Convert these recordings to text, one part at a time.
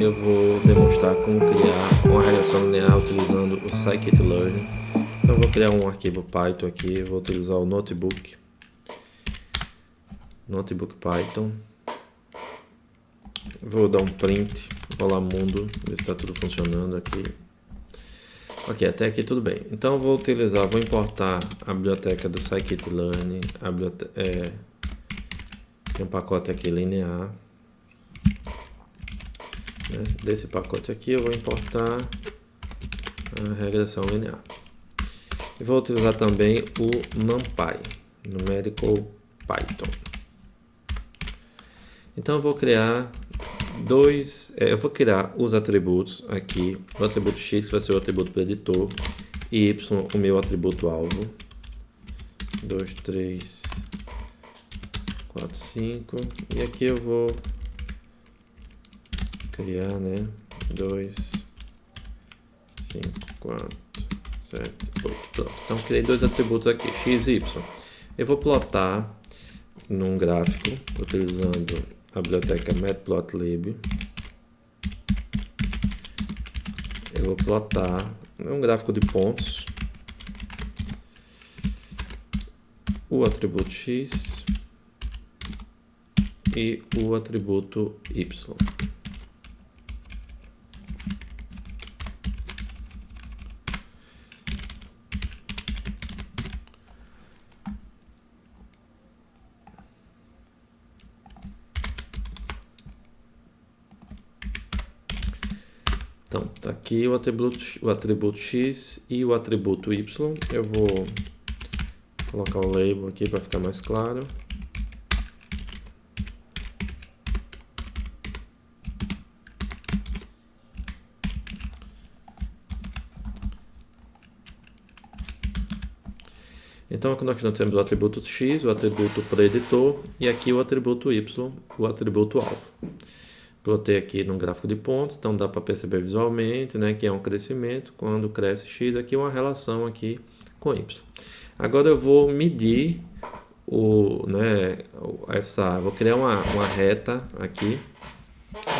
eu vou demonstrar como criar uma regressão linear utilizando o scikit-learn. Então eu vou criar um arquivo Python aqui, vou utilizar o notebook Python. Vou dar um print, olá mundo, ver se está tudo funcionando aqui. Ok, até aqui tudo bem. Então eu vou importar a biblioteca do scikit-learn, tem um pacote aqui linear. Desse pacote aqui eu vou importar a regressão linear. E vou utilizar também o NumPy, Numerical Python. Então eu vou criar os atributos aqui, o atributo x que vai ser o atributo preditor e y o meu atributo alvo. 2, 3, 4, 5 e aqui eu vou criar, 2, 5, 4, 7, 8, pronto. Então criei dois atributos aqui, x e y. Eu vou plotar num gráfico utilizando a biblioteca matplotlib. Eu vou plotar um gráfico de pontos o atributo x e o atributo y. Então, tá aqui o atributo x e o atributo y. Eu vou colocar o label aqui para ficar mais claro. Então, aqui nós temos o atributo x, o atributo preditor e aqui o atributo y, o atributo alvo. Plotei aqui no gráfico de pontos, então dá para perceber visualmente, que é um crescimento. Quando cresce x, aqui uma relação aqui com y. Agora eu vou medir vou criar uma reta aqui,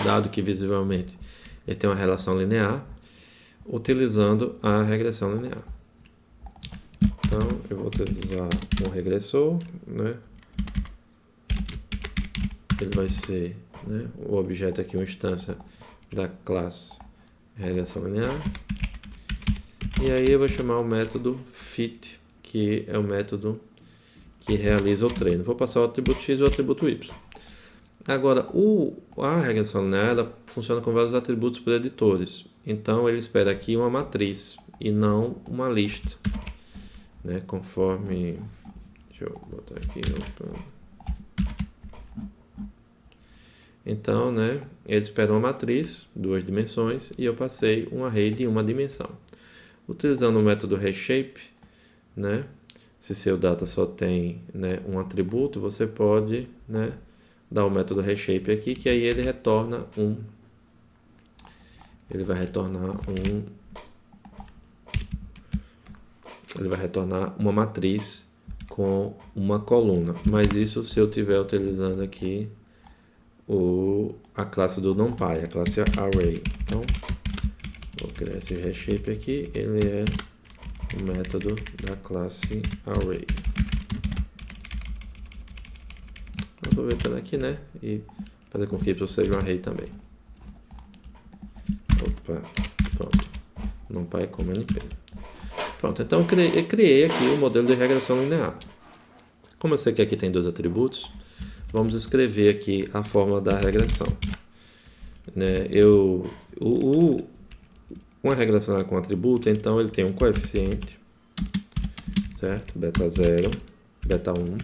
dado que visivelmente ele tem uma relação linear, utilizando a regressão linear. Então eu vou utilizar um regressor, ele vai ser o objeto aqui, uma instância da classe regressão linear. E aí eu vou chamar o método fit, que é o método que realiza o treino. Vou passar o atributo x e o atributo y. Agora, a regressão linear ela funciona com vários atributos preditores. Então ele espera aqui uma matriz e não uma lista. Conforme... Deixa eu botar aqui... Então, ele espera uma matriz, 2 dimensões, e eu passei um array de uma dimensão. Utilizando o método reshape, se seu data só tem um atributo, você pode dar o método reshape aqui, que aí ele retorna ele vai retornar uma matriz com uma coluna. Mas isso se eu estiver utilizando aqui a classe do NumPy, a classe array. Então, vou criar esse reshape aqui, ele é o método da classe array. Aproveitando aqui, e fazer com que isso seja um array também. Opa, pronto. NumPy como NP. Pronto, então eu criei aqui o modelo de regressão linear. Como eu sei que aqui tem dois atributos, vamos escrever aqui a fórmula da regressão. Uma regressão com atributo, então ele tem um coeficiente, certo? Beta 0, beta 1.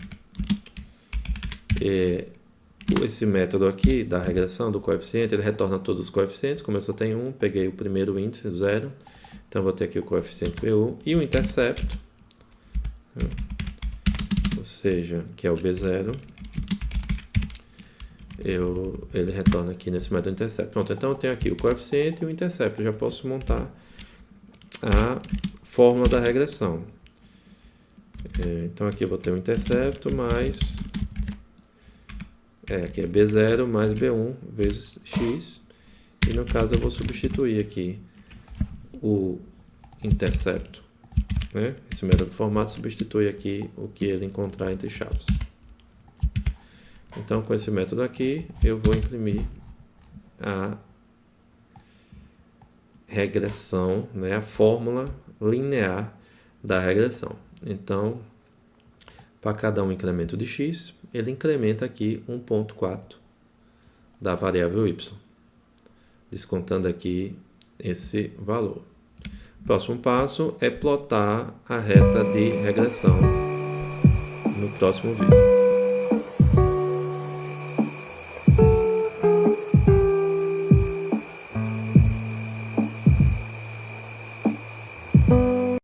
Esse método aqui da regressão do coeficiente, ele retorna todos os coeficientes. Como eu só tenho um, peguei o primeiro índice, 0. Então vou ter aqui o coeficiente BU e o intercepto, ou seja, que é o B0. Ele retorna aqui nesse método intercept. Pronto, então eu tenho aqui o coeficiente e o intercept. Eu já posso montar a fórmula da regressão. Então aqui eu vou ter o intercepto mais... aqui é B0 mais B1 vezes x. E no caso eu vou substituir aqui o intercepto, né? Esse método formato substitui aqui o que ele encontrar entre chaves. Então, com esse método aqui, eu vou imprimir a regressão, né? A fórmula linear da regressão. Então, para cada um incremento de x, ele incrementa aqui 1,4 da variável y, descontando aqui esse valor. O próximo passo é plotar a reta de regressão no próximo vídeo.